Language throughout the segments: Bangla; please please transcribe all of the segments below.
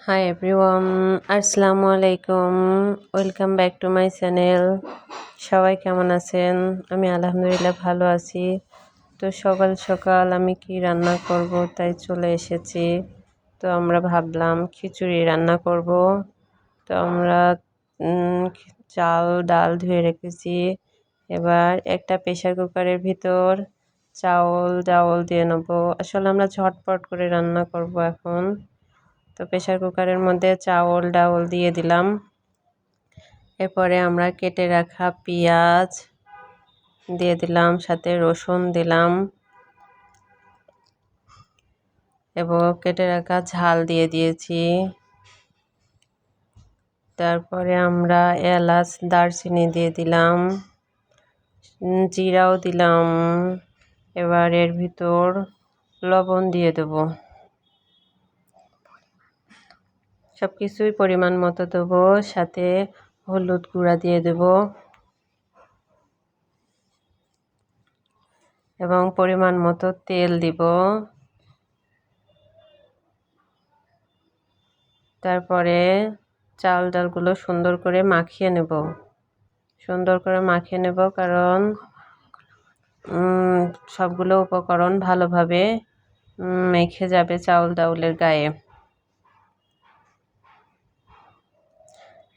হাই এভরিওয়ান, আসসালামু আলাইকুম। Welcome back to my channel. সবাই কেমন আছেন? আমি আলহামদুলিল্লাহ ভালো আছি। তো সকাল সকাল আমি কি রান্না করব তাই চলে এসেছি। তো আমরা ভাবলাম খিচুড়ি রান্না করব। তো আমরা চাল ডাল ধুয়ে রেখেছি। এবার একটা প্রেসার কুকারের ভিতর চাউল দিয়ে নেব। আসলে আমরা ঝটপট করে রান্না করব এখন। তো প্রেসার কুকারের মধ্যে ডাউল দিয়ে দিলাম। এরপরে আমরা কেটে রাখা পেঁয়াজ দিয়ে দিলাম, সাথে রসুন দিলাম এবং কেটে রাখা ঝাল দিয়ে দিয়েছি। তারপরে আমরা এলাচ দারচিনি দিয়ে দিলাম, জিরাও দিলাম। এবার এর ভিতর লবণ দিয়ে দেব। সব কিছুই পরিমাণ মতো দেবো, সাথে হলুদ গুঁড়া দিয়ে দেব এবং পরিমাণ মতো তেল দিব। তারপরে চাল ডালগুলো সুন্দর করে মাখিয়ে নেব, কারণ সবগুলো উপকরণ ভালোভাবে মেখে যাবে চাউল ডাউলের গায়ে।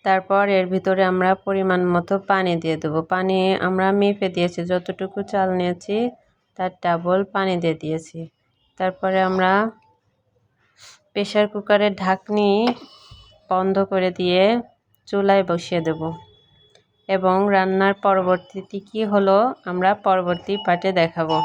তারপর এর ভিতরে আমরা পরিমাণ মতো পানি দিয়ে দেবো। পানি আমরা মেপে দিয়েছি, যতটুকু চাল নিয়েছি তার ডাবল পানি দিয়ে দিয়েছি। তারপরে আমরা প্রেসার কুকারের ঢাকনি বন্ধ করে দিয়ে চুলায় বসিয়ে দেব এবং রান্নার পরবর্তীতে কি হলো আমরা পরবর্তী পার্টে দেখাবো।